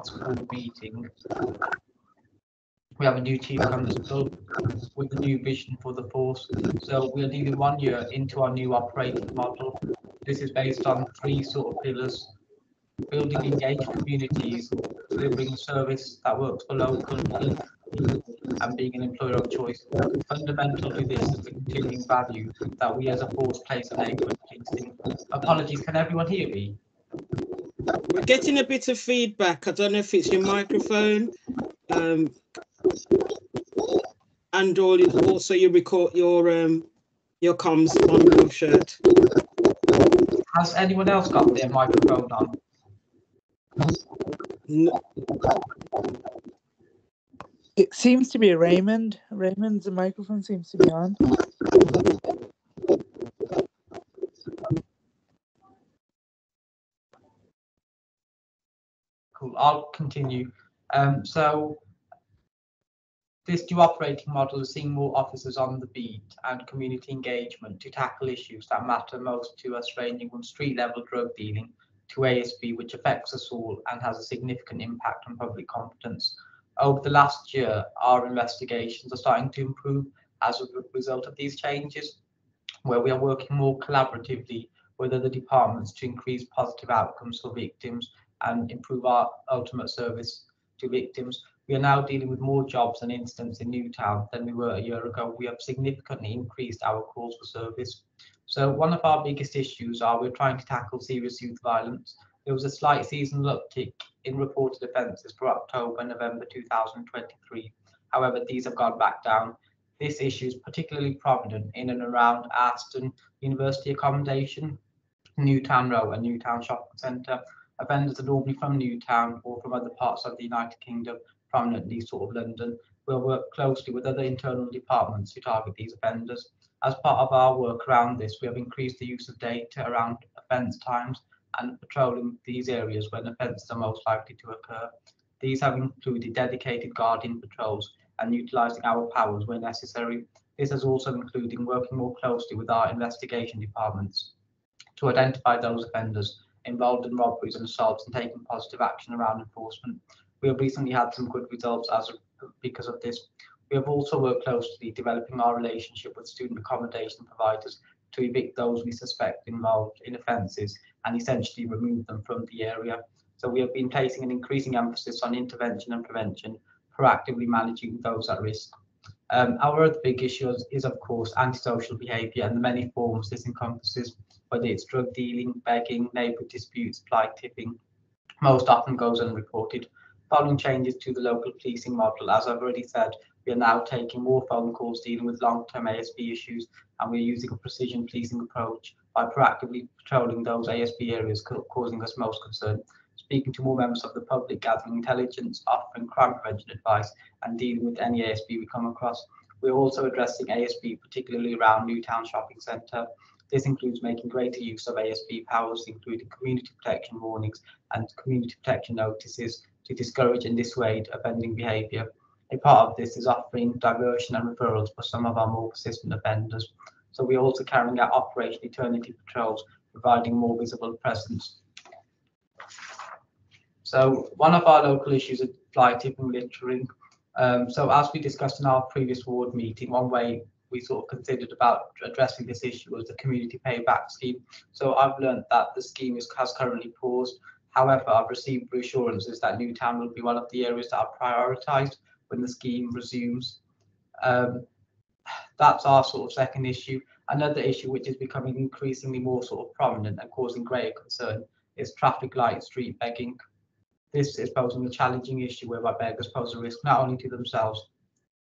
school meeting. We have a new chief constable with a new vision for the force. So we are nearly 1 year into our new operating model. This is based on 3 sort of pillars: building engaged communities, delivering a service that works for local people, and being an employer of choice. Fundamental to this is the continuing value that we as a force place on neighbourhood policing. Apologies, can everyone hear me? We're getting a bit of feedback. I don't know if it's your microphone, and also you record your comms on your shirt. Has anyone else got their microphone on? No. It seems to be Raymond. Raymond's microphone seems to be on. Cool, I'll continue. So this new operating model is seeing more officers on the beat and community engagement to tackle issues that matter most to us, ranging from street level drug dealing to ASB, which affects us all and has a significant impact on public confidence. Over the last year, our investigations are starting to improve as a result of these changes, where we are working more collaboratively with other departments to increase positive outcomes for victims and improve our ultimate service to victims. We are now dealing with more jobs and incidents in Newtown than we were a year ago. We have significantly increased our calls for service. So one of our biggest issues are we're trying to tackle serious youth violence. There was a slight seasonal uptick in reported offences for October and November 2023. However, these have gone back down. This issue is particularly prominent in and around Aston University accommodation, Newtown Row and Newtown Shopping Centre. Offenders are normally from Newtown or from other parts of the United Kingdom, prominently sort of London. We'll work closely with other internal departments to target these offenders. As part of our work around this, we have increased the use of data around offence times and patrolling these areas when offences are most likely to occur. These have included dedicated guardian patrols and utilising our powers where necessary. This has also included working more closely with our investigation departments to identify those offenders involved in robberies and assaults and taking positive action around enforcement. We have recently had some good results because of this. We have also worked closely developing our relationship with student accommodation providers to evict those we suspect involved in offences and essentially remove them from the area. So we have been placing an increasing emphasis on intervention and prevention, proactively managing those at risk. Our other big issue is of course antisocial behaviour and the many forms this encompasses, whether it's drug dealing, begging, neighbourhood disputes, fly tipping, most often goes unreported. Following changes to the local policing model, as I've already said, we are now taking more phone calls dealing with long-term ASB issues, and we're using a precision policing approach by proactively patrolling those ASB areas causing us most concern, speaking to more members of the public, gathering intelligence, offering crime prevention advice, and dealing with any ASB we come across. We're also addressing ASB, particularly around Newtown Shopping Centre. This includes making greater use of ASB powers, including community protection warnings and community protection notices to discourage and dissuade offending behaviour. A part of this is offering diversion and referrals for some of our more persistent offenders. So we're also carrying out Operation Eternity patrols, providing more visible presence. So one of our local issues is fly tipping littering. So as we discussed in our previous ward meeting, one way we sort of considered about addressing this issue was the community payback scheme. So I've learned that the scheme has currently paused. However, I've received reassurances that Newtown will be one of the areas that are prioritised when the scheme resumes. That's our sort of second issue. Another issue which is becoming increasingly more sort of prominent and causing greater concern is traffic light street begging. This is posing a challenging issue whereby beggars pose a risk not only to themselves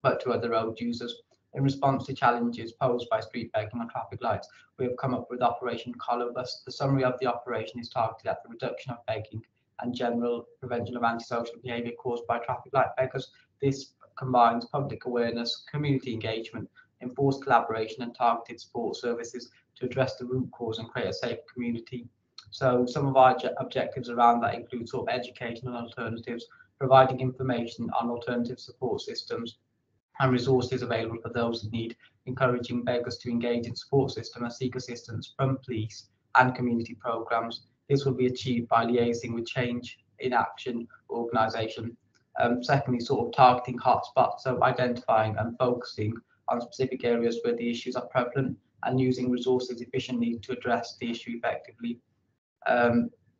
but to other road users. In response to challenges posed by street begging on traffic lights, we have come up with Operation Collar Bus. The summary of the operation is targeted at the reduction of begging and general prevention of antisocial behaviour caused by traffic light beggars. This combines public awareness, community engagement, enforced collaboration and targeted support services to address the root cause and create a safe community. So some of our objectives around that include sort of education on alternatives, providing information on alternative support systems and resources available for those in need, encouraging beggars to engage in support system and seek assistance from police and community programmes. This will be achieved by liaising with change in action organisation. Secondly, sort of targeting hotspots, so identifying and focusing on specific areas where the issues are prevalent and using resources efficiently to address the issue effectively.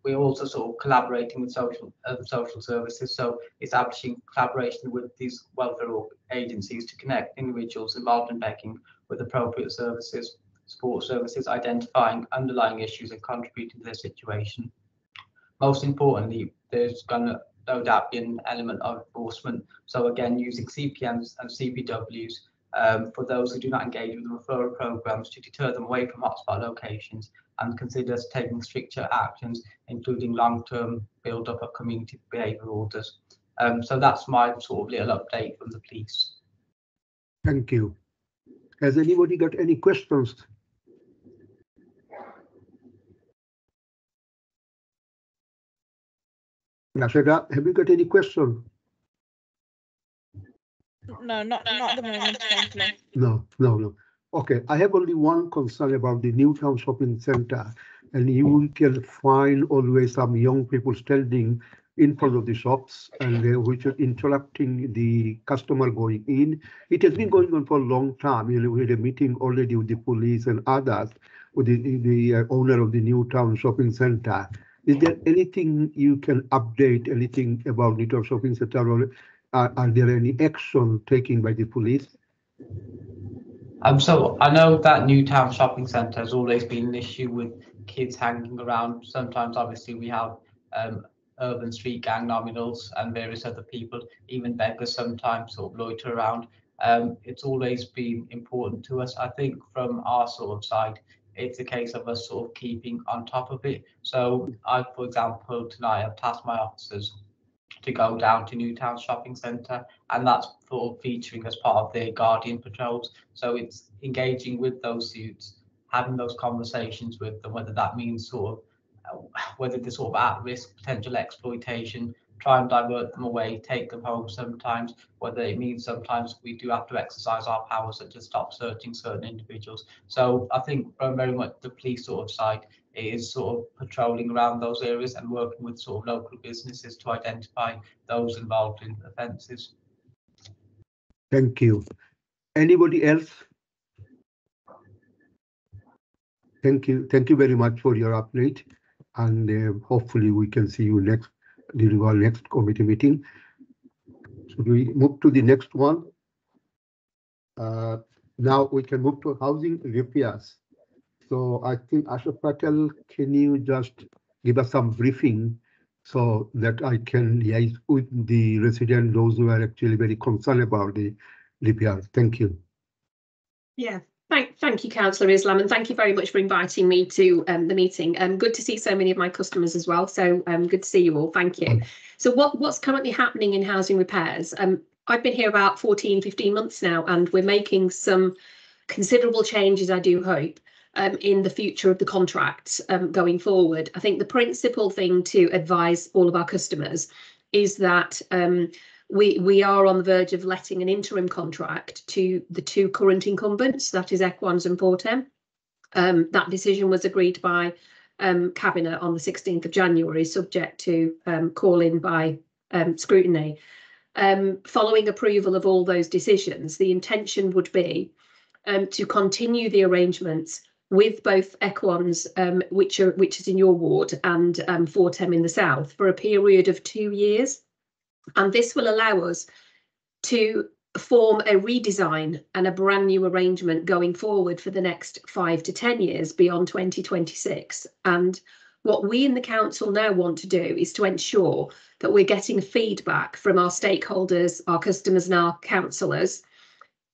We're also sort of collaborating with social services, so establishing collaboration with these welfare agencies to connect individuals involved in begging with appropriate services, support services, identifying underlying issues and contributing to their situation. Most importantly, there's going to no doubt be an element of enforcement. So again, using CPMs and CPWs for those who do not engage with referral programs to deter them away from hotspot locations, and consider taking stricter actions, including long-term build-up of community behaviour orders. So that's my sort of little update from the police. Thank you. Has anybody got any questions? Rashida, have you got any questions? No, not at the moment, thank you. No. Okay, I have only one concern about the Newtown Shopping Centre, and you can find always some young people standing in front of the shops and which are interrupting the customer going in. It has been going on for a long time. You know, we had a meeting already with the police and others, with the owner of the Newtown Shopping Centre. Is there anything you can update, anything about Newtown Shopping Centre, or are there any action taken by the police? So I know that Newtown Shopping Centre has always been an issue with kids hanging around. Sometimes, obviously, we have urban street gang nominals and various other people, even beggars sometimes sort of loiter around. It's always been important to us. I think from our sort of side, it's a case of us sort of keeping on top of it. So I, for example, tonight I've tasked my officers to go down to Newtown Shopping Centre, and that's sort of featuring as part of their Guardian patrols. So it's engaging with those youths, having those conversations with them, whether that means sort of whether they're sort of at risk, potential exploitation, try and divert them away, take them home sometimes, whether it means sometimes we do have to exercise our powers such as stop searching certain individuals. So I think from very much the police sort of side, it is sort of patrolling around those areas and working with sort of local businesses to identify those involved in offences. Thank you. Anybody else? Thank you. Thank you very much for your update, and hopefully we can see you during our next committee meeting. Should we move to the next one? Now we can move to housing repairs. So I think Ashok Patel, can you just give us some briefing so that I can liaise with the residents, those who are actually very concerned about the repairs? Thank you. Yeah, thank you, Councillor Islam, and thank you very much for inviting me to the meeting. Good to see so many of my customers as well. So good to see you all. Thank you. So what's currently happening in housing repairs? I've been here about 15 months now, and we're making some considerable changes, I do hope, in the future of the contracts going forward. I think the principal thing to advise all of our customers is that we are on the verge of letting an interim contract to the two current incumbents, that is Equans and Fortem. That decision was agreed by Cabinet on the 16th of January, subject to call-in by scrutiny. Following approval of all those decisions, the intention would be to continue the arrangements with both Equans, which is in your ward, and Fortem in the south, for a period of 2 years. And this will allow us to form a redesign and a brand new arrangement going forward for the next 5 to 10 years beyond 2026. And what we in the council now want to do is to ensure that we're getting feedback from our stakeholders, our customers and our councillors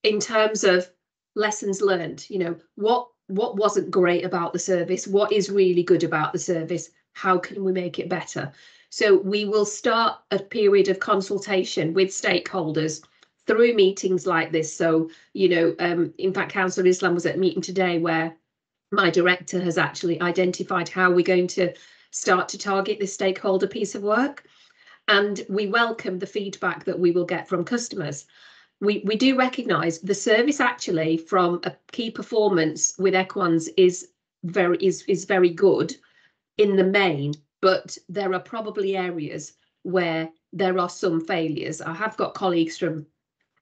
in terms of lessons learned. You know, what wasn't great about the service, what is really good about the service, how can we make it better? So we will start a period of consultation with stakeholders through meetings like this. So, you know, in fact, Councillor Islam was at a meeting today where my director has actually identified how we're going to start to target this stakeholder piece of work. And we welcome the feedback that we will get from customers. We do recognise the service actually from a key performance with Equans is very good in the main, but there are probably areas where there are some failures. I have got colleagues from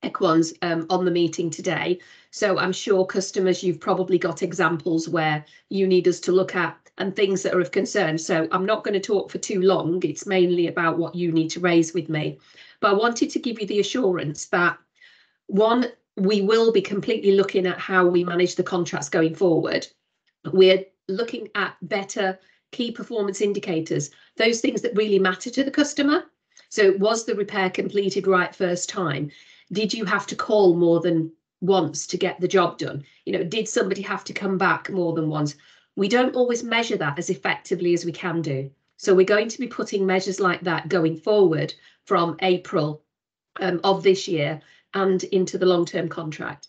Equans on the meeting today, so I'm sure customers, you've probably got examples where you need us to look at and things that are of concern. So I'm not going to talk for too long. It's mainly about what you need to raise with me. But I wanted to give you the assurance that, one, we will be completely looking at how we manage the contracts going forward. We're looking at better key performance indicators, those things that really matter to the customer. So was the repair completed right first time? Did you have to call more than once to get the job done? You know, did somebody have to come back more than once? We don't always measure that as effectively as we can do. So we're going to be putting measures like that going forward from April of this year and into the long-term contract.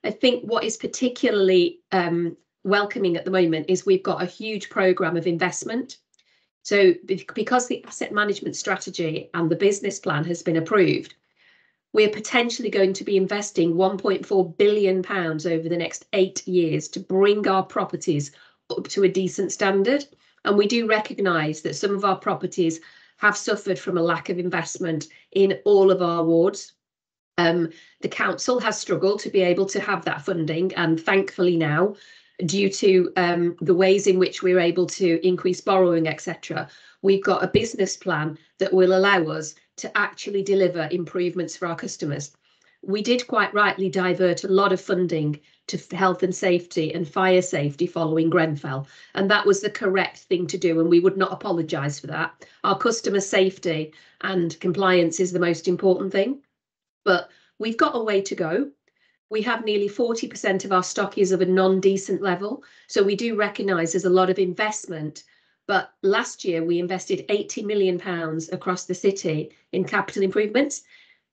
I think what is particularly welcoming at the moment is we've got a huge programme of investment. So because the asset management strategy and the business plan has been approved, we're potentially going to be investing £1.4 billion over the next 8 years to bring our properties up to a decent standard. And we do recognise that some of our properties have suffered from a lack of investment in all of our wards. The council has struggled to be able to have that funding, and thankfully now, due to the ways in which we're able to increase borrowing, etc., we've got a business plan that will allow us to actually deliver improvements for our customers. We did quite rightly divert a lot of funding to health and safety and fire safety following Grenfell, and that was the correct thing to do, and we would not apologise for that. Our customer safety and compliance is the most important thing, but we've got a way to go. We have nearly 40% of our stock is of a non-decent level, so we do recognise there's a lot of investment. But last year we invested £80 million across the city in capital improvements.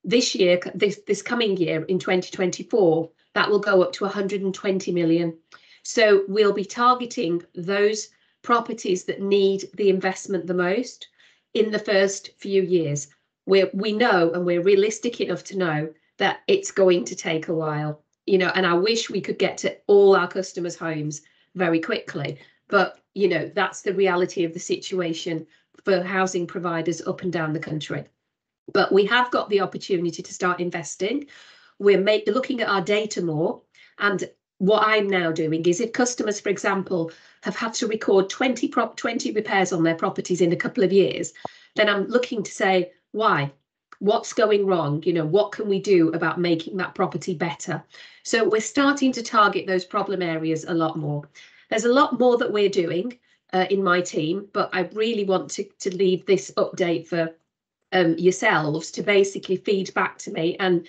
This year, this coming year in 2024, that will go up to 120 million. So we'll be targeting those properties that need the investment the most in the first few years. We know, and we're realistic enough to know, that it's going to take a while, you know, and I wish we could get to all our customers' homes very quickly. But, you know, that's the reality of the situation for housing providers up and down the country. But we have got the opportunity to start investing. We're looking at our data more. And what I'm now doing is, if customers, for example, have had to record 20 repairs on their properties in a couple of years, then I'm looking to say, why? What's going wrong? You know, what can we do about making that property better? So we're starting to target those problem areas a lot more. There's a lot more that we're doing in my team, but I really want to leave this update for yourselves to basically feed back to me. And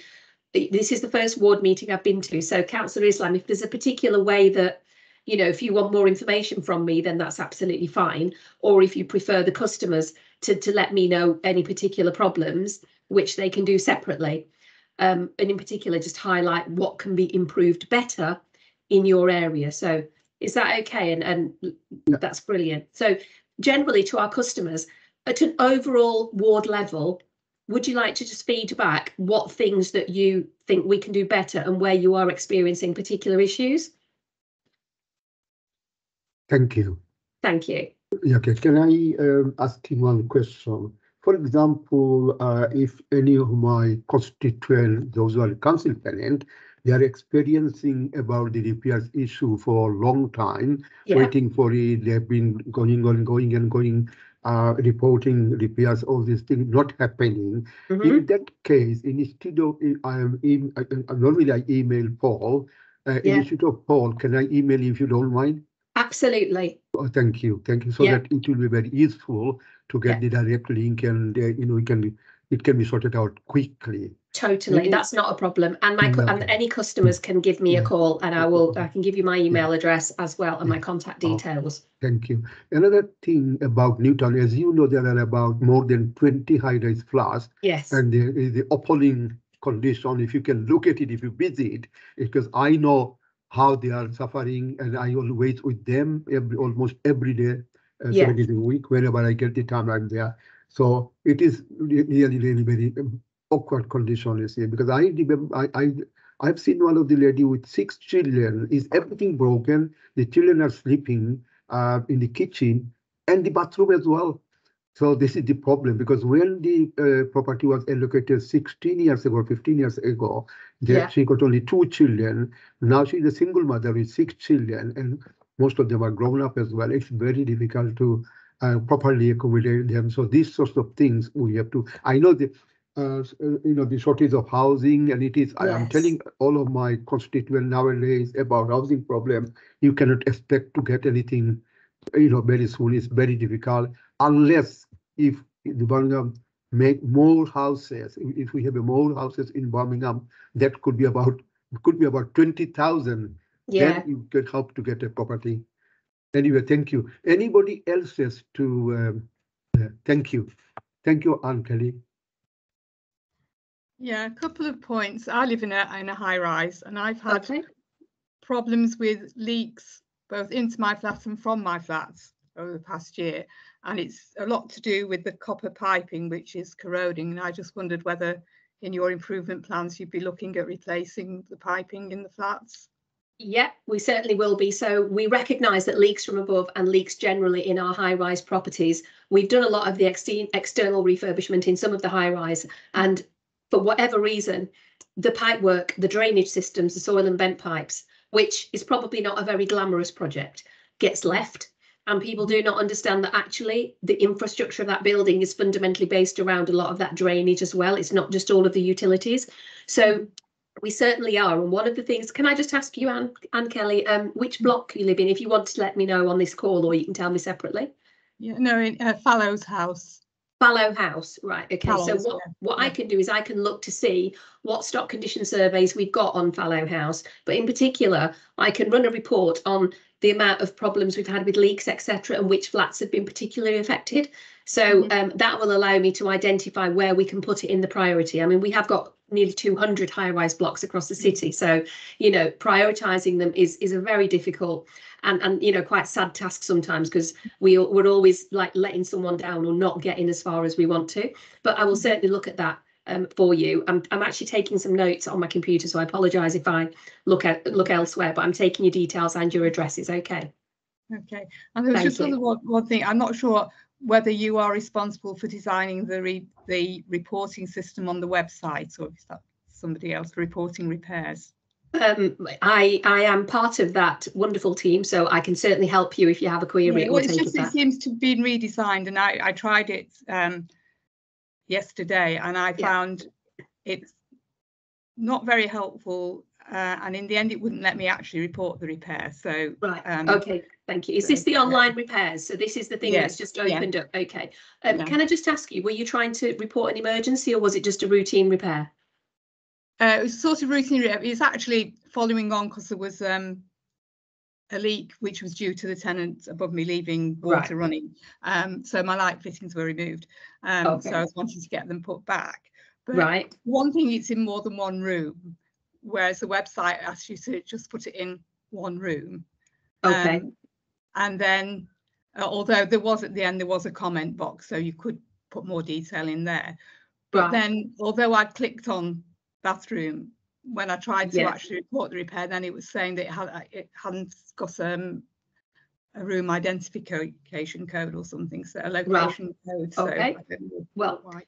this is the first ward meeting I've been to. So Councillor Islam, if there's a particular way that, you know, if you want more information from me, then that's absolutely fine. Or if you prefer the customers to let me know any particular problems, which they can do separately. And in particular, just highlight what can be improved better in your area. So is that okay? And that's brilliant. So generally to our customers, at an overall ward level, would you like to just feed back what things that you think we can do better and where you are experiencing particular issues? Thank you. Thank you. Okay, can I ask you one question? For example, if any of my constituents, those who are council tenant, they are experiencing about the repairs issue for a long time, waiting for it. They've been going, reporting repairs, all these things not happening. In that case, instead of normally I email Paul. Instead of Paul, can I email you if you don't mind? Absolutely. Oh, thank you. So that it will be very useful to get the direct link, and you know, it can be sorted out quickly. Totally, that's not a problem. And and any customers can give me a call, and I can give you my email address as well and my contact details. Thank you. Another thing about Newtown, as you know, there are about more than 20 high-rise flats. Yes. And there is the appalling condition. If you can look at it, if you visit, because I know how they are suffering, and I always with them almost every day, 7 days a week, whenever I get the time I'm there. So it is really very awkward condition, you see, because I remember I've seen one of the lady with 6 children. Is everything broken? The children are sleeping in the kitchen and the bathroom as well. So this is the problem, because when the property was allocated 16 years ago, 15 years ago, she got only 2 children. Now she's a single mother with 6 children, and most of them are grown up as well. It's very difficult to properly accommodate them. So these sorts of things we have to. I know the the shortage of housing, and it is. I am telling all of my constituents nowadays about housing problem. You cannot expect to get anything, very soon. It's very difficult unless if the Birmingham make more houses. If we have more houses in Birmingham, that could be about 20,000. Then you could help to get a property. Anyway, thank you. Anybody else has to? Thank you. Thank you, Anne Kelly. Yeah, a couple of points. I live in a high rise, and I've had problems with leaks both into my flat and from my flats over the past year, and it's a lot to do with the copper piping, which is corroding. And I just wondered whether in your improvement plans you'd be looking at replacing the piping in the flats. Yeah, we certainly will be. So we recognise that leaks from above and leaks generally in our high-rise properties. We've done a lot of the external refurbishment in some of the high-rise, and for whatever reason, the pipework, the drainage systems, the soil and vent pipes, which is probably not a very glamorous project, gets left. And people do not understand that actually the infrastructure of that building is fundamentally based around a lot of that drainage as well. It's not just all of the utilities. So we certainly are. And one of the things, can I just ask you, Anne Kelly, which block you live in, if you want to let me know on this call, or you can tell me separately? Yeah, no, in Fallow's house. Fallow House, right? Okay. Fallows, so what I can do is I can look to see what stock condition surveys we've got on Fallow House, but in particular, I can run a report on the amount of problems we've had with leaks, etc., and which flats have been particularly affected. So that will allow me to identify where we can put it in the priority. I mean, we have got nearly 200 high-rise blocks across the city, so prioritising them is a very difficult and quite sad task sometimes, because we're always like letting someone down or not getting as far as we want to. But I will certainly look at that for you. I'm actually taking some notes on my computer, so I apologise if I look elsewhere, but I'm taking your details and your addresses. Okay. Okay. And there was just one thing. I'm not sure whether you are responsible for designing the reporting system on the website, or is that somebody else reporting repairs? I am part of that wonderful team, so I can certainly help you if you have a query. Well, it seems to have been redesigned, and I tried it yesterday, and I found it's not very helpful, and in the end it wouldn't let me actually report the repair. So okay, thank you. Is this the online repairs? So this is the thing that's just opened up. Okay. Can I just ask you, were you trying to report an emergency, or was it just a routine repair? It was sort of routine. It's actually following on because there was a leak which was due to the tenant above me leaving water running. So my light fittings were removed. So I was wanting to get them put back. But one thing, it's in more than one room, whereas the website asks you to just put it in one room. Okay. And then, although there was at the end, there was a comment box, so you could put more detail in there. But then, although I clicked on bathroom, when I tried to actually report the repair, then it was saying that it hadn't got a room identification code or something, so a location code. So I don't know why.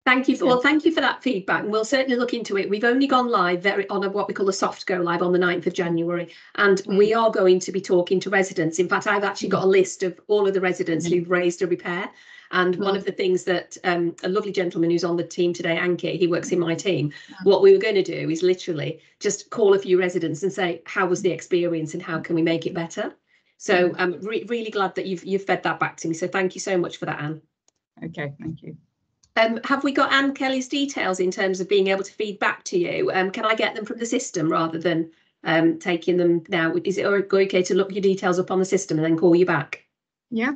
Thank you for that feedback, and we'll certainly look into it. We've only gone live on what we call a soft go live on the 9th of January, and we are going to be talking to residents. In fact, I've actually got a list of all of the residents who've raised a repair. And one of the things that a lovely gentleman who's on the team today, Anki, he works in my team, what we were going to do is literally just call a few residents and say, how was the experience and how can we make it better? So I'm really glad that you've fed that back to me. So thank you so much for that, Anne. Okay, thank you. Have we got Anne Kelly's details in terms of being able to feed back to you? Can I get them from the system rather than taking them now? Is it okay to look your details up on the system and then call you back? Yeah.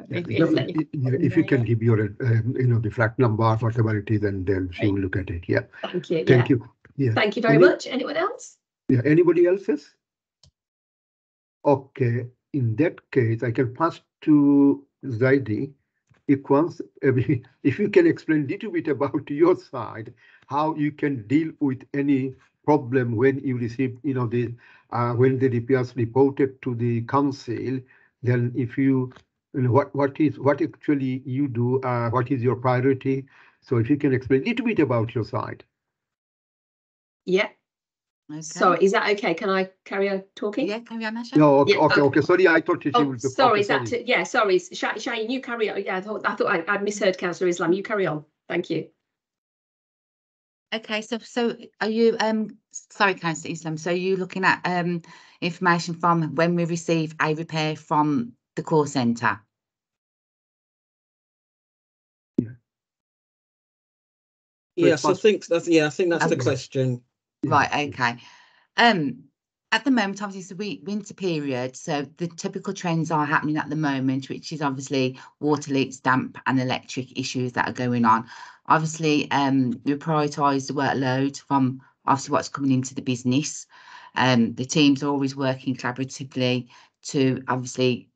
If you can give your the flat number, whatever it is, and then she will look at it. Yeah. Thank you. Thank you. Yeah. Thank you very much. Anyone else? Yeah. Anybody else's? Okay. In that case, I can pass to Zaidi. Equans, if you can explain a little bit about your side, how you can deal with any problem when you receive, when the repairs reported to the council. Then if you and what actually you do, what is your priority. So if you can explain a little bit about your side. Yeah. Okay. So is that okay? Can I carry on talking? Yeah, carry on, Asha. No, okay, Yeah, okay. Sorry, I thought it Oh, would be. sorry, Okay, sorry. Yeah, sorry. Shane, you carry on. Yeah, I thought I misheard Councillor Islam. You carry on. Thank you. Okay, so are you sorry, Councillor Islam, so you're looking at information from when we receive a repair from the call centre? Yes, I think that's the question. Right, okay. At the moment, obviously, it's the winter period, so the typical trends are happening at the moment, which is obviously water leaks, damp and electric issues that are going on. Obviously, we prioritise the workload from obviously what's coming into the business. The teams are always working collaboratively to obviously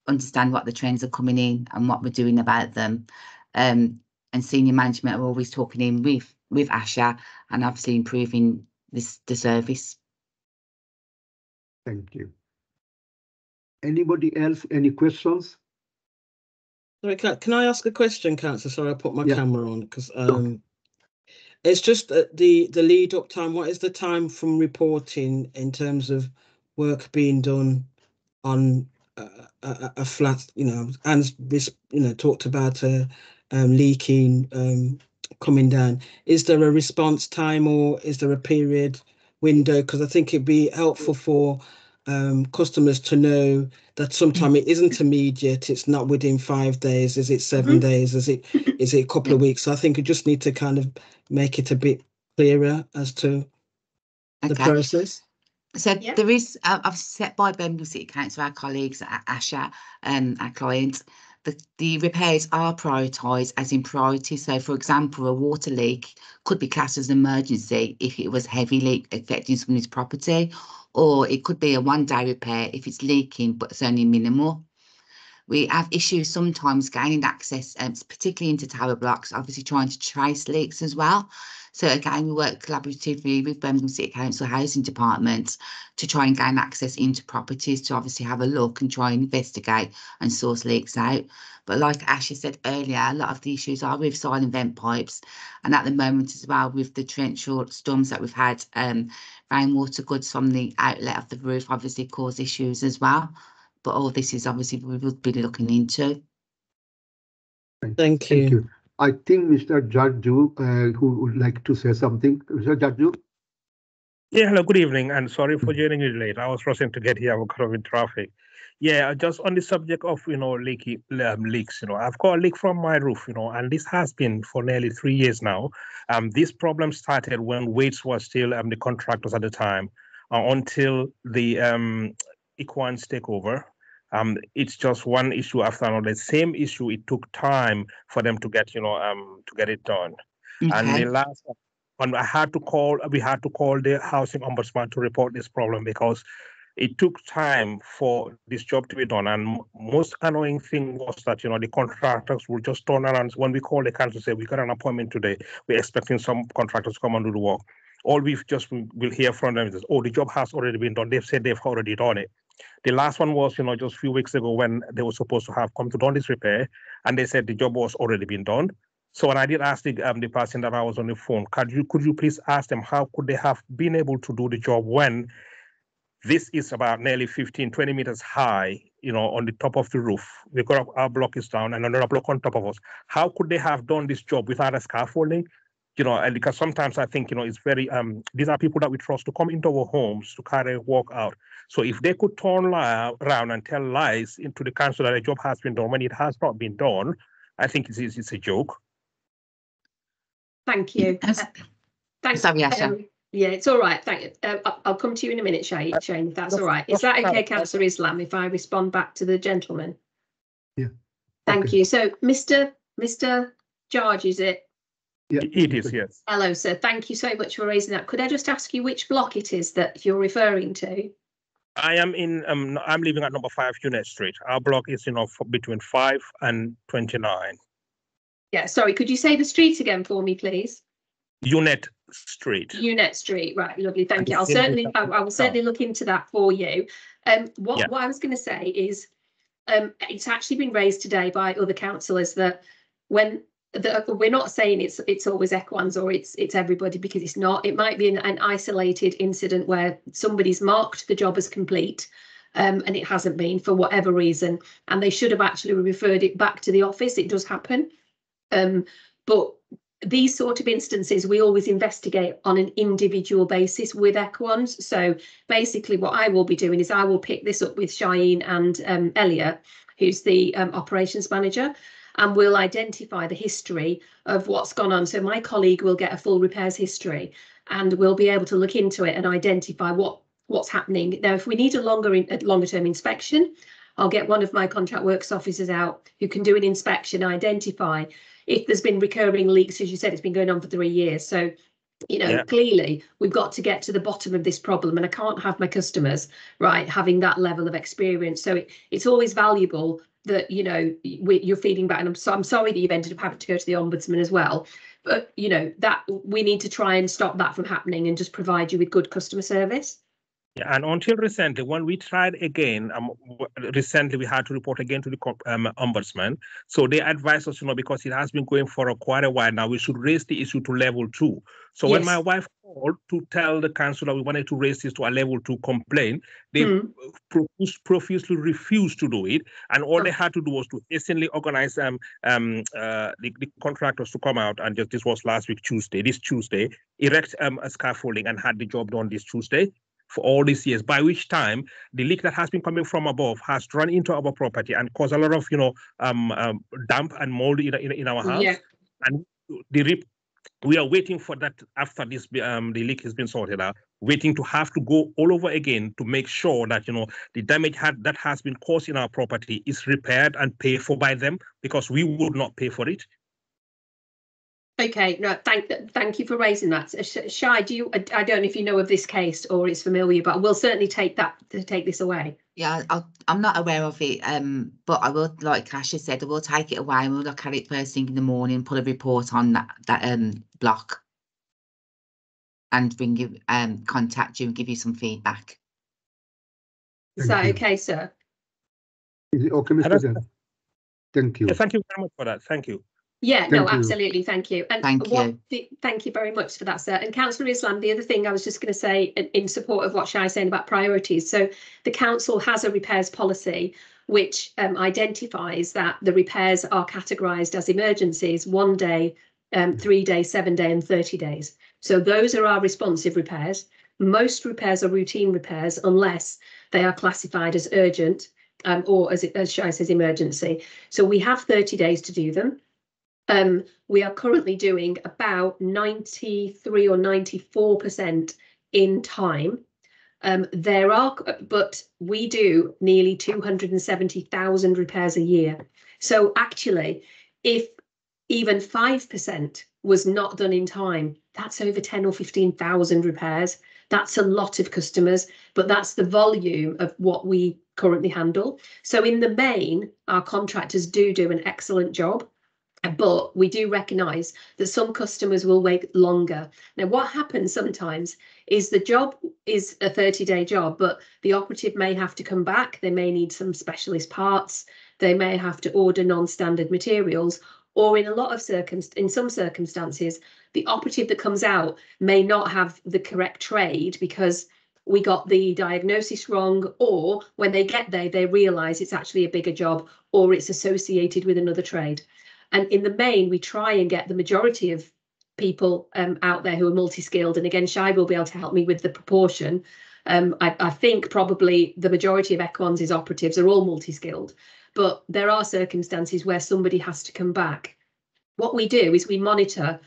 understand what the trends are coming in and what we're doing about them. And senior management are always talking in with Asha and obviously improving the service. Thank you. Anybody else? Any questions? Sorry, can I ask a question, Councillor? Sorry, I put my camera on because it's just the lead up time. What is the time from reporting in terms of work being done on a flat? You know, and this talked about leaking coming down. Is there a response time or is there a period window? Because I think it'd be helpful for customers to know that sometimes it isn't immediate, it's not within 5 days, is it 7 days, is it a couple of weeks? So I think we just need to kind of make it a bit clearer as to the process. So there is, I've set by Birmingham City Council, our colleagues at Asha and our clients, the repairs are prioritised as in priority. So, for example, a water leak could be classed as an emergency if it was heavy leak affecting someone's property, or it could be a one-day repair if it's leaking but it's only minimal. We have issues sometimes gaining access, particularly into tower blocks, obviously trying to trace leaks as well. So again, we work collaboratively with Birmingham City Council Housing Department to try and gain access into properties to obviously have a look and try and investigate and source leaks out. But like Asha said earlier, a lot of the issues are with silent vent pipes, and at the moment as well with the torrential storms that we've had, rainwater goods from the outlet of the roof obviously cause issues as well. But all this is obviously we will be looking into. Thank you. I think Mr. Jadju, who would like to say something. Mr. Jadju? Yeah, hello, good evening, and sorry for joining you late. I was rushing to get here because of traffic. Yeah, just on the subject of, leaks, I've got a leak from my roof, and this has been for nearly 3 years now. This problem started when Waits was still the contractors at the time, until the Equans take over. It's just one issue after another. The same issue, it took time for them to get, to get it done. Okay. And the last one, we had to call the housing ombudsman to report this problem because it took time for this job to be done. And most annoying thing was that, the contractors will just turn around. When we call the council and say, we got an appointment today, we're expecting some contractors to come and do the work. All we'll hear from them is, oh, the job has already been done. They've said they've already done it. The last one was, just a few weeks ago when they were supposed to have come to do this repair, and they said the job was already been done. So when I did ask the person that I was on the phone, could you please ask them how could they have been able to do the job when this is about nearly 15, 20 meters high, on the top of the roof. We got our block is down and another block on top of us. How could they have done this job without a scaffolding? And because sometimes I think, it's very, these are people that we trust to come into our homes to carry work out. So if they could turn around and tell lies into the council that a job has been done when it has not been done, I think it's a joke. Thank you. Thanks. Sorry, Asha. Yeah, it's all right. Thank you. I'll come to you in a minute, Shane, if that's all right. Is that okay, Councillor Islam, if I respond back to the gentleman? Yeah. Thank you. So, Mr. George, is it? Yeah, it is, yes. Hello, sir. Thank you so much for raising that. Could I just ask you which block it is that you're referring to? I am in, I'm living at number 5 Unit Street. Our block is, between 5 and 29. Yeah, sorry. Could you say the street again for me, please? Unit Street. Unit Street, right, lovely, thank you. I will certainly look into that for you. What I was going to say is It's actually been raised today by other councillors that we're not saying it's always Equans or it's everybody, because it's not. It might be an isolated incident where somebody's marked the job as complete and it hasn't been for whatever reason, and they should have actually referred it back to the office. It does happen. But these sort of instances we always investigate on an individual basis with Equans. So basically what I will be doing is I will pick this up with Shaheen and Elliot, who's the operations manager, and we'll identify the history of what's gone on. So my colleague will get a full repairs history and we'll be able to look into it and identify what's happening. Now, if we need a longer term inspection, I'll get one of my contract works officers out who can do an inspection, identify if there's been recurring leaks. As you said, it's been going on for 3 years. So, you know, clearly we've got to get to the bottom of this problem, and I can't have my customers, right, having that level of experience. So it's always valuable that, you know, you're feeding back, and I'm sorry that you've ended up having to go to the Ombudsman as well. But, you know, that we need to try and stop that from happening and just provide you with good customer service. Yeah, and until recently, when we tried again, recently we had to report again to the Ombudsman. So they advised us, you know, because it has been going for quite a while now, we should raise the issue to level 2. So when my wife called to tell the council that we wanted to raise this to a level 2 complaint, they profusely refused to do it. And all they had to do was to instantly organize the contractors to come out, and just this was last week, this Tuesday, erect a scaffolding and had the job done this Tuesday. For all these years, by which time the leak that has been coming from above has run into our property and caused a lot of, you know, damp and mold in our house. Yeah. And we are waiting for that after this the leak has been sorted out, waiting to have to go all over again to make sure that, you know, the damage that has been caused in our property is repaired and paid for by them, because we would not pay for it. Okay, no, thank you for raising that. Shai, I don't know if you know of this case or it's familiar, but we'll certainly take this away. Yeah, I'm not aware of it, but I will, like Kasia said, I will take it away and we'll look at it first thing in the morning, put a report on that block, and bring you contact you and give you some feedback. Is that okay, sir? Is it okay, Mr. President? Thank you. Yeah, thank you very much for that. Thank you. Yeah, no, absolutely. Thank you. And thank you very much for that, sir. And Councillor Islam, the other thing I was just going to say in support of what Shai is saying about priorities. So the council has a repairs policy which identifies that the repairs are categorised as emergencies: 1 day, 3 days, 7 days and 30 days. So those are our responsive repairs. Most repairs are routine repairs unless they are classified as urgent or, as Shai says, emergency. So we have 30 days to do them. We are currently doing about 93 or 94% in time. But we do nearly 270,000 repairs a year. So actually, if even 5% was not done in time, that's over 10 or 15,000 repairs. That's a lot of customers, but that's the volume of what we currently handle. So in the main, our contractors do an excellent job. But we do recognise that some customers will wait longer. Now, what happens sometimes is the job is a 30-day job, but the operative may have to come back. They may need some specialist parts. They may have to order non-standard materials, or in some circumstances, the operative that comes out may not have the correct trade because we got the diagnosis wrong, or when they get there, they realise it's actually a bigger job or it's associated with another trade. And in the main, we try and get the majority of people out there who are multi-skilled. And again, Shai will be able to help me with the proportion. I think probably the majority of Equans' operatives are all multi-skilled, but there are circumstances where somebody has to come back. What we do is we monitor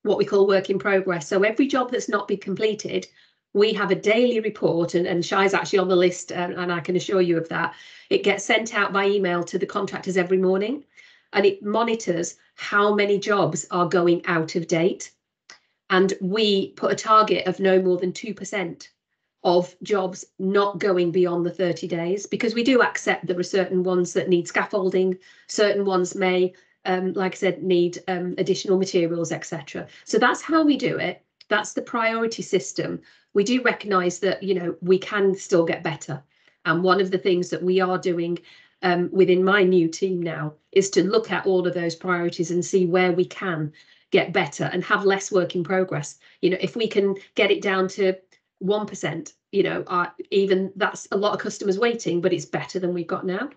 what we call work in progress. So every job that's not been completed, we have a daily report, and Shai's actually on the list, and I can assure you of that. It gets sent out by email to the contractors every morning. And it monitors how many jobs are going out of date. And we put a target of no more than 2% of jobs not going beyond the 30 days, because we do accept there are certain ones that need scaffolding, certain ones may, like I said, need additional materials, etc. So that's how we do it. That's the priority system. We do recognise that, you know, we can still get better. And one of the things that we are doing within my new team now is to look at all of those priorities and see where we can get better and have less work in progress. You know, if we can get it down to 1%, you know, even that's a lot of customers waiting, but it's better than we've got now.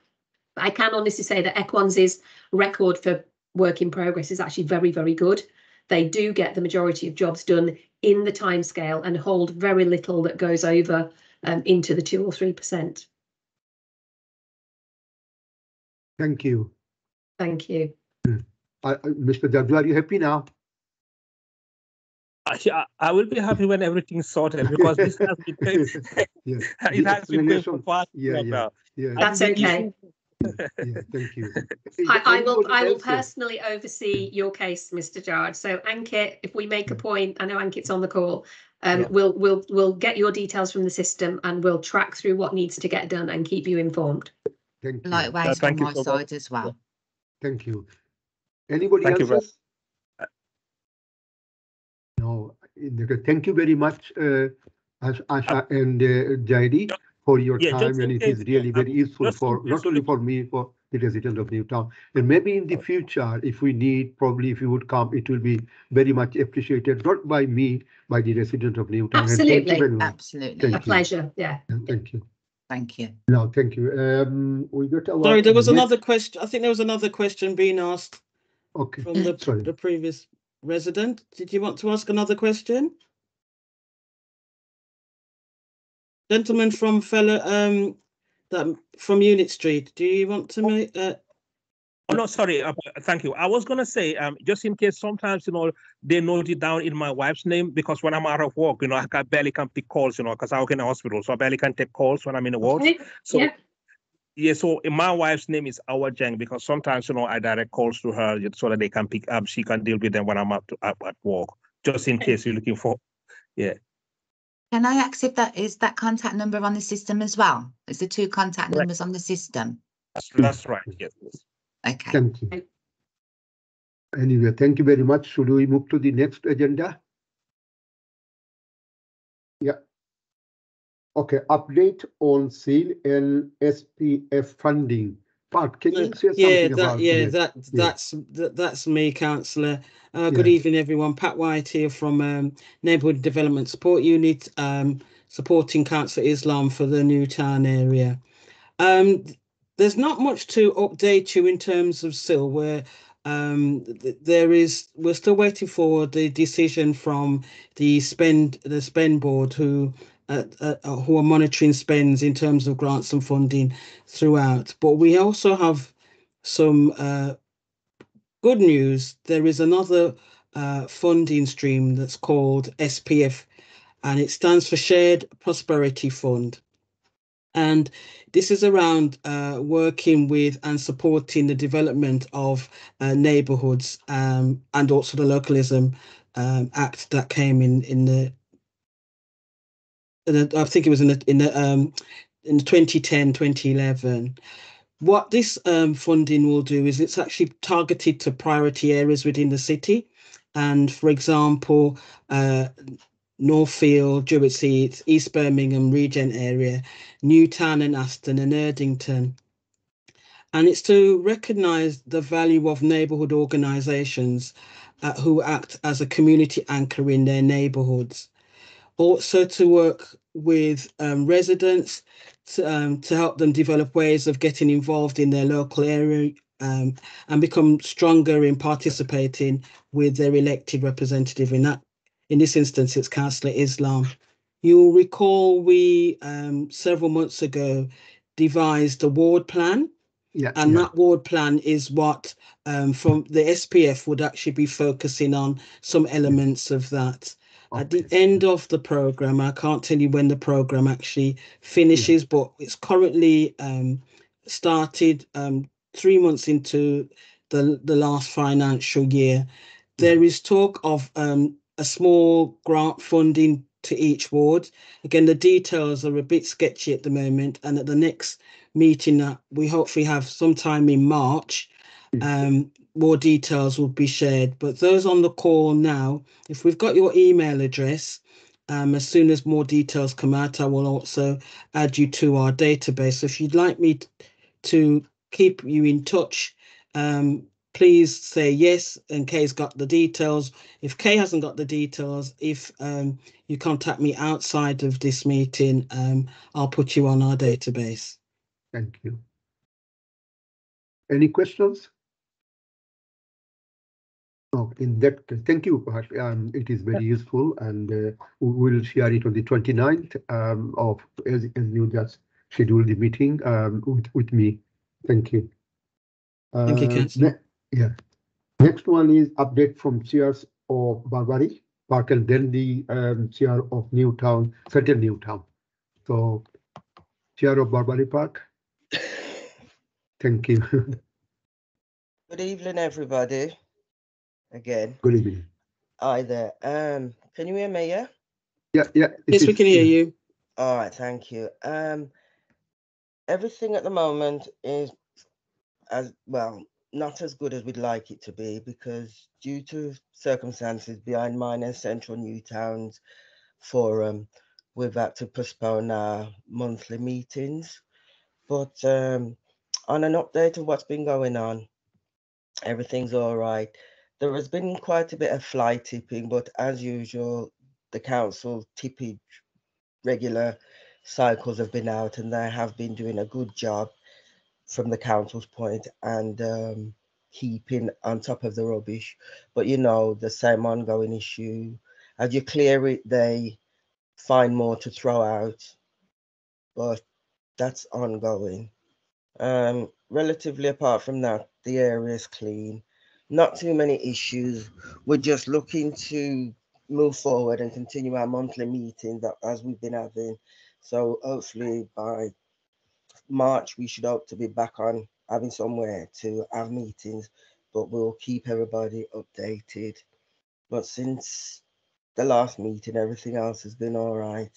But I can honestly say that Equans' record for work in progress is actually very, very good. They do get the majority of jobs done in the timescale and hold very little that goes over into the 2 or 3%. Thank you. Thank you. Mr. Jaddu, are you happy now? I will be happy when everything's sorted, because this has been it has been going for far now. That's okay. Thank you. I will personally oversee your case, Mr. Jard. So Ankit, if we make a point, I know Ankit's on the call, we'll get your details from the system and we'll track through what needs to get done and keep you informed. Thank you. Likewise from my side as well. Thank you. Anybody else? No. Thank you very much, Asha and Jaidi, for your time, and it is really very useful for not only for me, for the residents of Newtown. And maybe in the future, if we need, probably if you would come, it will be very much appreciated, not by me, by the residents of Newtown. Absolutely, and thank you very much. Absolutely. A pleasure. Yeah. Thank you. Thank you. No, thank you. We got our Sorry, there was another question. I think there was another question being asked from the previous resident. Did you want to ask another question? Gentleman from from Unit Street, do you want to make Oh, no, sorry. Thank you. I was going to say, just in case sometimes, you know, they note it down in my wife's name, because when I'm out of work, you know, I barely can pick calls, you know, because I work in a hospital. So I barely can take calls when I'm in the ward. Okay. So, so my wife's name is Awa Jeng, because sometimes, you know, I direct calls to her so that they can pick up. She can deal with them when I'm up at work, just in case you're looking for. Yeah. Can I accept that? Is that contact number on the system as well? Is the 2 contact numbers on the system? That's right. Yes. Okay. Thank you. Anyway, thank you very much. Should we move to the next agenda? Yeah. Okay. Update on CIL SPF funding. Pat, can you say something about that? That's me, Councillor. Good evening, everyone. Pat White here from Neighbourhood Development Support Unit, supporting Councillor Islam for the Newtown area. There's not much to update you in terms of CIL, where we're still waiting for the decision from the spend board who are monitoring spends in terms of grants and funding throughout. But we also have some good news. There is another funding stream that's called SPF, and it stands for Shared Prosperity Fund. And this is around working with and supporting the development of neighbourhoods and also the Localism Act that came in the I think it was in the 2010, 2011. What this funding will do is it's actually targeted to priority areas within the city. And for example, Northfield, Druids, East Birmingham, Regent area, Newtown and Aston and Erdington. And it's to recognise the value of neighbourhood organisations who act as a community anchor in their neighbourhoods. Also to work with residents to help them develop ways of getting involved in their local area and become stronger in participating with their elected representative. In this instance, it's Councillor Islam. You'll recall we several months ago devised a ward plan. That ward plan is what from the SPF would actually be focusing on some elements of that. At the end of the programme, I can't tell you when the programme actually finishes, but it's currently started 3 months into the last financial year. There is talk of a small grant funding to each ward. Again, the details are a bit sketchy at the moment, and at the next meeting that we hopefully have sometime in March, more details will be shared. But those on the call now, if we've got your email address, as soon as more details come out, I will also add you to our database. So if you'd like me to keep you in touch. Please say yes, and Kay's got the details. If Kay hasn't got the details, if you contact me outside of this meeting, I'll put you on our database. Thank you. Any questions? No, in that, thank you. It is very useful, and we will share it on the 29th of as you just scheduled the meeting with me. Thank you. Thank you, Councillor. Yeah. Next one is update from chairs of Burberry Park, and then the chair of Newtown, Central Newtown. So, chair of Burberry Park. Thank you. Good evening, everybody. Again. Good evening. Hi there. Can you hear me? Yeah. Yeah. Yes, we can hear you. All right. Thank you. Everything at the moment is as well, not as good as we'd like it to be, because due to circumstances behind mine and Central Newtown's forum, we've had to postpone our monthly meetings. But on an update of what's been going on, everything's all right. There has been quite a bit of fly tipping, but as usual, the council tippage regular cycles have been out, and they have been doing a good job from the council's point, and keeping on top of the rubbish. But you know, the same ongoing issue. As you clear it, they find more to throw out, but that's ongoing. Relatively apart from that, the area is clean. Not too many issues. We're just looking to move forward and continue our monthly meetings that as we've been having. So hopefully by March, we should hope to be back on having somewhere to have meetings, but we'll keep everybody updated. But since the last meeting, everything else has been all right.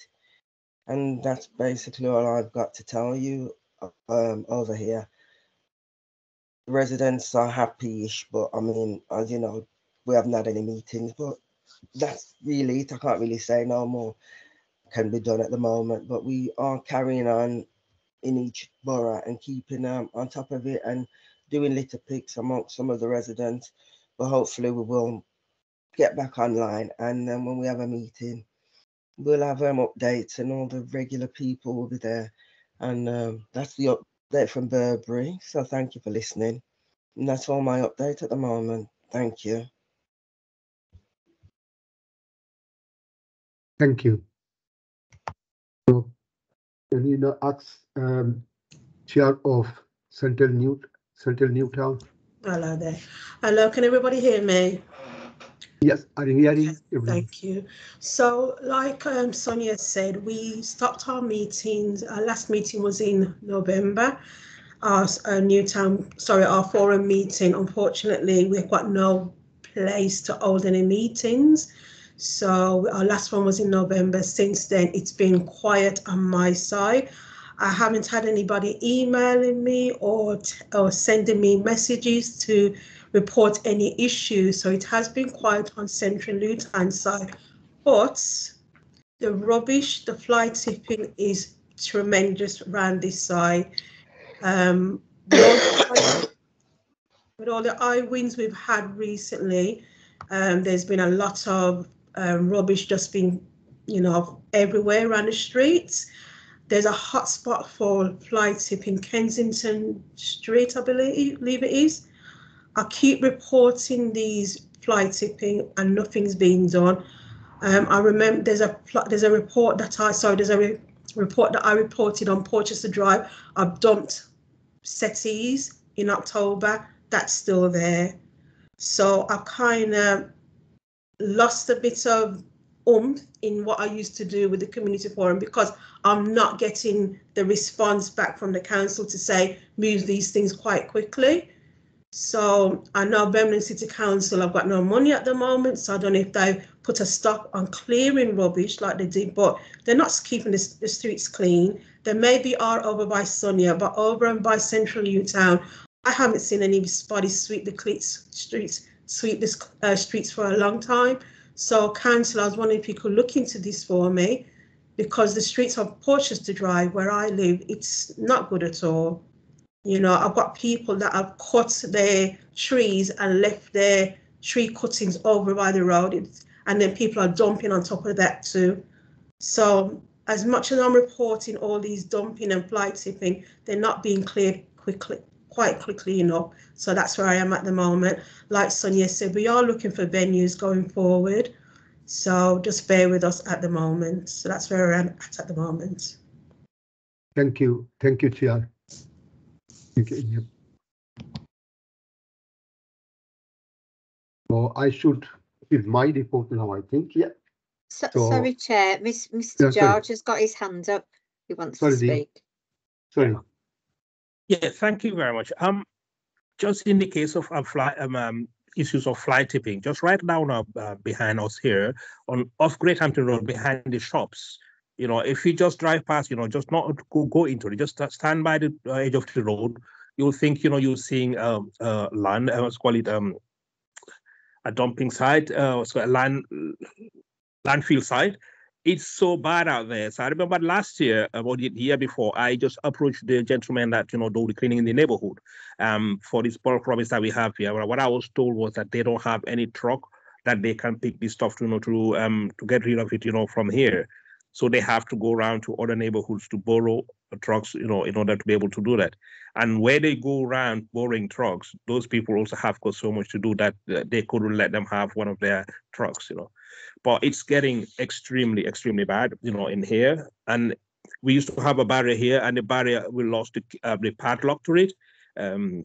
And that's basically all I've got to tell you over here. Residents are happy-ish, but I mean, as you know, we haven't had any meetings, but that's really it. I can't really say no more can be done at the moment, but we are carrying on in each borough and keeping on top of it and doing litter picks amongst some of the residents. But hopefully we will get back online, and then when we have a meeting, we'll have updates and all the regular people will be there. And that's the update from Burberry. So thank you for listening. And that's all my update at the moment. Thank you. Thank you. So, can you now ask chair of Central Newtown? Hello there. Hello, can everybody hear me? Yes, I'm hearing. Thank you. So, like Sonia said, we stopped our meetings. Our last meeting was in November. Our our forum meeting. Unfortunately, we've got no place to hold any meetings. So our last one was in November. Since then, it's been quiet on my side. I haven't had anybody emailing me or sending me messages to report any issues. So it has been quiet on Central Newtown side. But the rubbish, the fly tipping is tremendous around this side. With all the high winds we've had recently, there's been a lot of rubbish just being, everywhere around the streets. There's a hot spot for fly tipping, Kensington Street, I believe it is. I keep reporting these fly tipping and nothing's being done. I remember there's a report that I reported on Porchester Drive. I've dumped settees in October. That's still there. So I've kind of lost a bit of in what I used to do with the community forum, because I'm not getting the response back from the council to say move these things quite quickly. So I know Birmingham City Council have got no money at the moment, so I don't know if they've put a stop on clearing rubbish like they did, but they're not keeping the streets clean. They maybe are over by Sonia, but over and by Central Newtown, I haven't seen anybody sweep the streets for a long time. So council, I was wondering if you could look into this for me, because the streets of Porchester Drive, where I live, it's not good at all. You know, I've got people that have cut their trees and left their tree cuttings over by the road, and then people are dumping on top of that too. So as much as I'm reporting all these dumping and fly tipping, they're not being cleared quite quickly enough. So that's where I am at the moment. Like Sonia said, we are looking for venues going forward. So just bear with us at the moment. So that's where I am at the moment. Thank you. Thank you, Chair. Okay. So I should give my report now, I think. Yeah. So, sorry, Chair. Mr. George has got his hand up. He wants to speak. Sorry. Yeah, thank you very much. Just in the case of issues of fly tipping, just right now behind us here on off Great Hampton Road, behind the shops. You know, if you just drive past, you know, just not go into it, just stand by the edge of the road. You'll think, you know, you're seeing land. Let's call it a dumping site, so a landfill site. It's so bad out there. So I remember last year, about the year before, I just approached the gentleman that, you know, do the cleaning in the neighborhood for this bulk rubbish that we have here. What I was told was that they don't have any truck that they can pick this stuff, you know, to get rid of it, you know, from here. So they have to go around to other neighborhoods to borrow trucks, you know, in order to be able to do that. And where they go around borrowing trucks, those people also have got so much to do that they couldn't let them have one of their trucks, you know. But it's getting extremely, extremely bad, you know, in here. And we used to have a barrier here, and the barrier, we lost the padlock to it.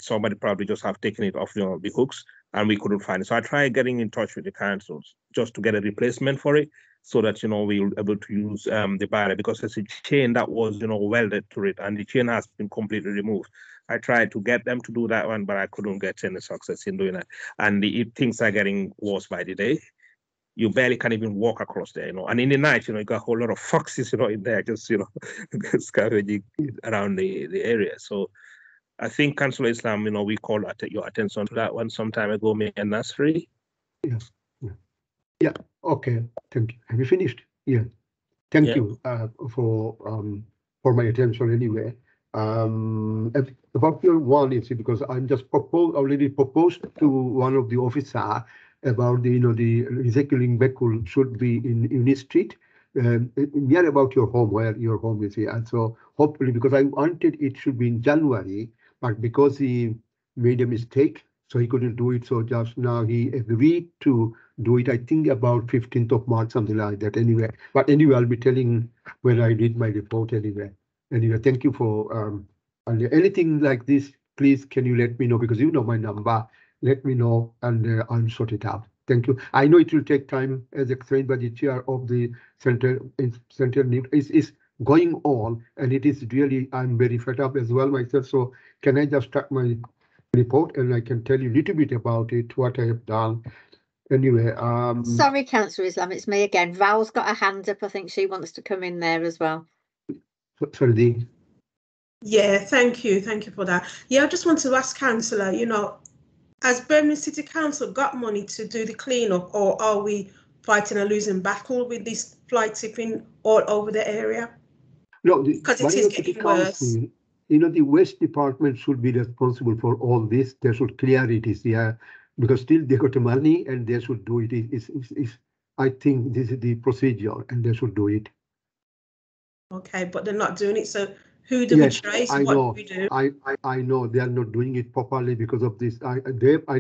Somebody probably just have taken it off, you know, the hooks, and we couldn't find it. So I tried getting in touch with the councils just to get a replacement for it, so that, you know, we were able to use the barrier, because it's a chain that was, you know, welded to it, and the chain has been completely removed. I tried to get them to do that one, but I couldn't get any success in doing that. And things are getting worse by the day. You barely can even walk across there, you know. And in the night, you know, you got a whole lot of foxes, you know, in there, just, you know, scavenging around the area. So I think, Councillor Islam, you know, we called your attention to that one some time ago, me and Nasri. Yes. Yeah. Okay. Thank you. Have you finished? Yeah. Thank you for my attention anyway. About your one, you see, because I'm just already proposed to one of the officer about the, you know, the recycling vehicle should be in Unit Street, near about your home, where your home is here. And so hopefully, because I wanted it should be in January, but because he made a mistake, so he couldn't do it. So just now he agreed to do it, I think about 15th of March, something like that anyway. But anyway, I'll be telling when I read my report anyway. Anyway, thank you for anything like this, please, can you let me know, because you know my number. Let me know, and I'll sort it out. Thank you. I know it will take time, as explained by the chair of the center. Is going on, and it is really, I'm very fed up as well myself. So can I just start my report, and I can tell you a little bit about it, what I have done. Anyway, sorry, Councillor Islam, it's me again. Val's got a hand up. I think she wants to come in there as well. Sorry. Yeah, thank you for that. Yeah, I just want to ask Councillor, you know, has Birmingham City Council got money to do the cleanup, or are we fighting a losing battle with this fly tipping all over the area? No, because it is getting worse. You know, the Waste Department should be responsible for all this. They should clear it, because still they got the money and they should do it. I think this is the procedure, and they should do it. Okay, but they're not doing it. So who do we trace? I what know. do we do? I know they are not doing it properly because of this. I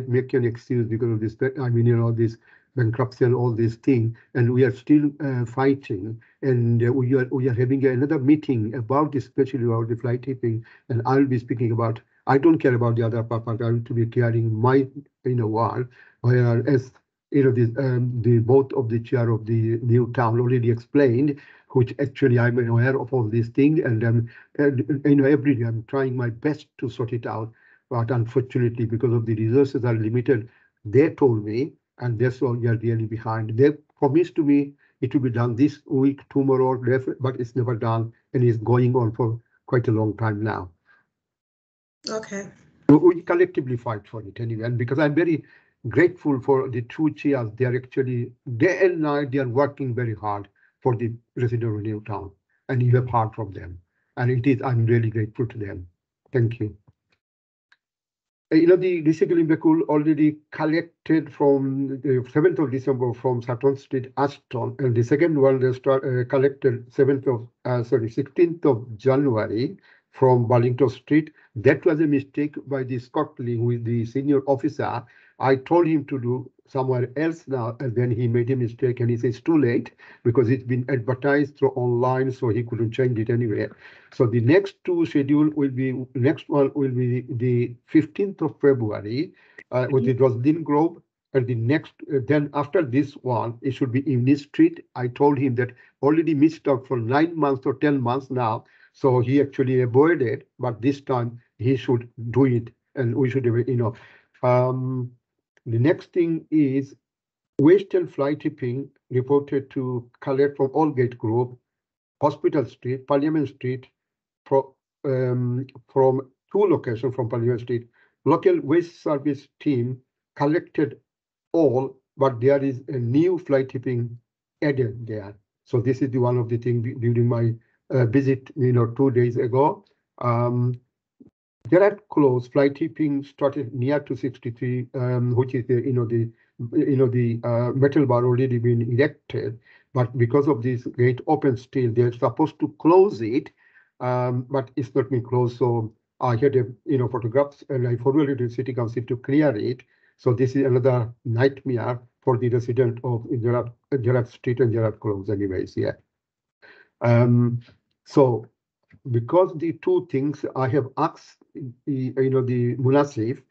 make an excuse because of this. I mean, you know, this bankruptcy and all these things, and we are still fighting. And we are having another meeting about, especially about the fly tipping. And I'll be speaking about. I don't care about the other part. I want to be carrying my, you know, one. Whereas, you know, the both of the chair of the Newtown already explained, which actually I'm aware of all these things, and you know, every day I'm trying my best to sort it out. But unfortunately, because of the resources are limited, they told me, and that's why we are really behind. They promised to me it will be done this week, tomorrow, but it's never done, and it's going on for quite a long time now. Okay. We collectively fight for it anyway, and because I'm very grateful for the two chairs. They are actually day and night. They are working very hard for the resident of Newtown, and you have heard from them, and I'm really grateful to them. Thank you. the recycling vehicle already collected from the 7th of December from Sutton Street, Ashton, and the second one they collected 16th of January from Burlington Street. That was a mistake by the Scotland, who is the senior officer. I told him to do somewhere else now, and then he made a mistake, and he says it's too late because it's been advertised through online, so he couldn't change it anyway. So the next two schedule will be, next one will be the 15th of February, which it was Dean Grove, and the next, then after this one, it should be Evening Street. I told him that already missed out for 9 months or 10 months now, so he actually avoided, but this time he should do it, and we should, the next thing is waste and fly tipping reported to collect from Allgate Group, Hospital Street, Parliament Street, from 2 locations from Parliament Street. Local waste service team collected all, but there is a new fly tipping added there. So this is the one of the things during my visit, 2 days ago. There are close fly tipping started near to 63, which is the metal bar already been erected, but because of this gate open still, they're supposed to close it, but it's not been closed. So I had photographs, and I forwarded to the city council to clear it. So this is another nightmare for the resident of Gerard Street and Gerard Close, anyways. Yeah. So because the two things, I have asked the Munasif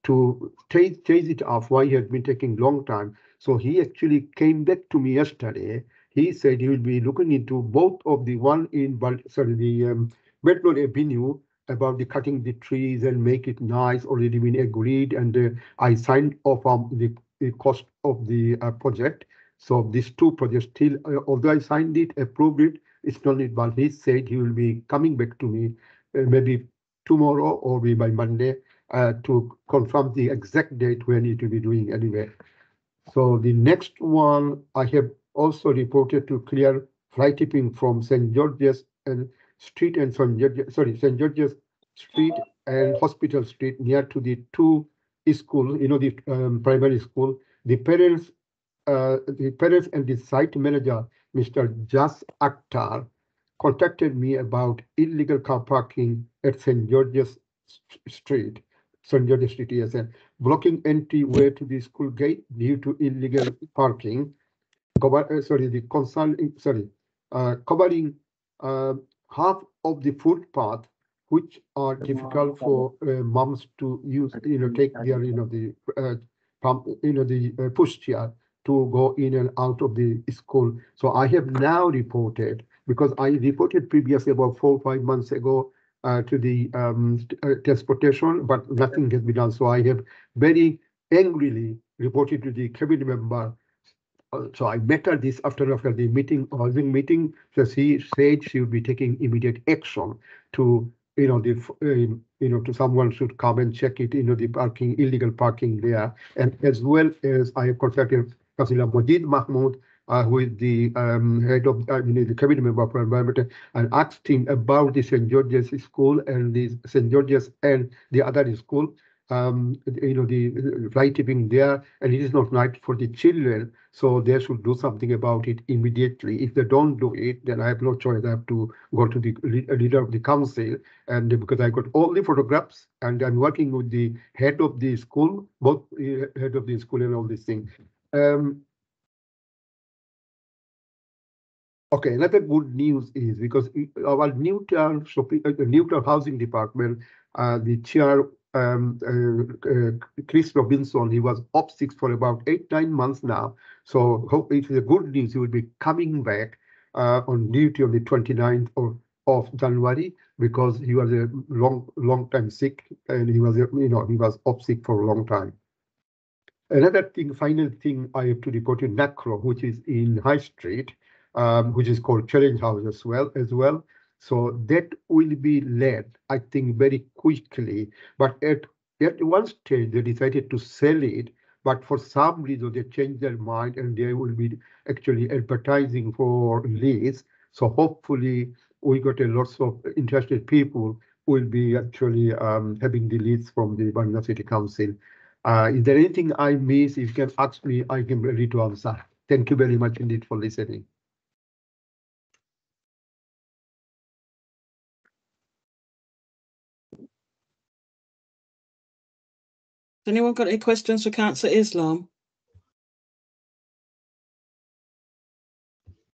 to chase it off why he had been taking long time. So he actually came back to me yesterday. He said he will be looking into both of the one in Bedford Avenue about the cutting the trees and make it nice, already been agreed, and I signed off on the cost of the project. So these two projects still, although I signed it, approved it, it's not it, but he said he will be coming back to me maybe tomorrow or maybe by Monday to confirm the exact date when it will be doing anyway. So the next one, I have also reported to clear fly tipping from St. George's and Street and St. George's Street and Hospital Street near to the 2 school, the primary school. The parents and the site manager, Mr. Jas Akhtar, contacted me about illegal car parking at St. George's Street, yes, and blocking entry way to the school gate due to illegal parking. Covering half of the footpath, which are difficult for moms to use, take their, pushchair to go in and out of the school. So I have now reported, because I reported previously about 4 or 5 months ago to the transportation, but nothing has been done. So I have very angrily reported to the cabinet member. So I met her this after the meeting, housing meeting. So she said she would be taking immediate action to, to someone should come and check it, the parking, illegal parking there, and as well as I have contacted Councillor Majid Mahmood, who is the head of the cabinet member for environment, and asked him about the St. George's School and the St. George's and the other school, the fly tipping there, and it is not right for the children, so they should do something about it immediately. If they don't do it, then I have no choice. I have to go to the leader of the council, and because I got all the photographs, and I'm working with the head of the school, both head of the school and all these things. Okay, another good news is because our Newtown Housing Department, the chair, Chris Robinson, he was off sick for about 8-9 months now. So hope it is a good news. He will be coming back on duty on the 29th of January, because he was a long time sick, and he was he was off sick for a long time. Another thing, final thing, I have to report in NACRO, which is in High Street, which is called Challenge House as well. So that will be led, I think, very quickly. But at one stage, they decided to sell it, but for some reason, they changed their mind, and they will be actually advertising for lease. So hopefully, we got a lots of interested people will be actually having the leads from the Bandar City Council. Is there anything I miss? If you can ask me, I am ready to answer. Thank you very much indeed for listening. Anyone got any questions for Councillor Islam?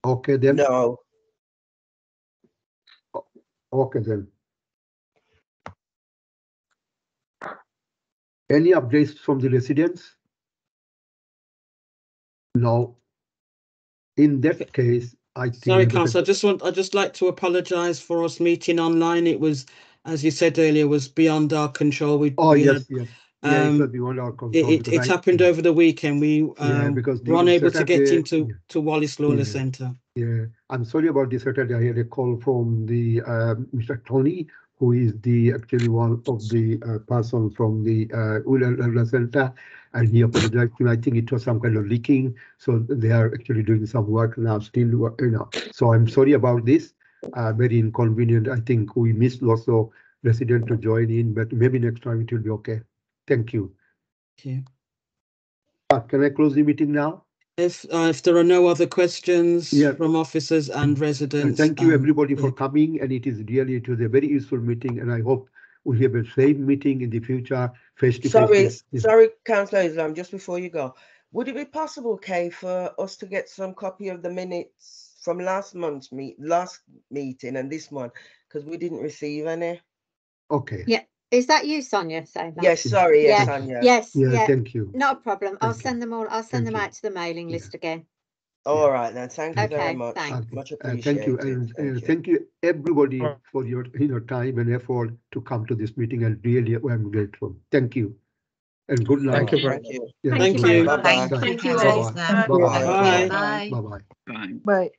Okay then. No. Okay then. Any updates from the residents? No. In that case, I think. Sorry, Councillor, I'd just like to apologise for us meeting online. It was, as you said earlier, was beyond our control. Yes. Yeah, it was beyond our control. It happened over the weekend. We because were unable to get Saturday, into Wallace Lawler Centre. Yeah, I'm sorry about this Saturday. I had a call from the Mr. Tony, who is the actually one of the person from the Lawler Centre, and he apologized. I think it was some kind of leaking, so they are actually doing some work now. Still, So I'm sorry about this. Very inconvenient. I think we missed lots of residents to join in, but maybe next time it will be okay. Thank you. Thank you. Can I close the meeting now? If there are no other questions from officers and residents. And thank you everybody for coming, and it was a very useful meeting, and I hope we'll have a same meeting in the future face to face. Sorry, Councillor Islam, just before you go, would it be possible, Kay, for us to get some copy of the minutes from last meeting and this one, because we didn't receive any? Okay. Yeah. Is that you, Sonia, saying that? Yes, sorry, yes, Sonia. Yes, thank you. Not a problem. I'll send them all. I'll send them out to the mailing list again. All right then. Thank you very much. Thanks. Much appreciated. Thank you, and thank you everybody for your time and effort to come to this meeting. And really, I'm grateful. Thank you, and good night. Thank you very much. Thank you. Bye-bye. Thank you. Bye-bye. Bye. Bye-bye. Bye. Bye-bye. Bye.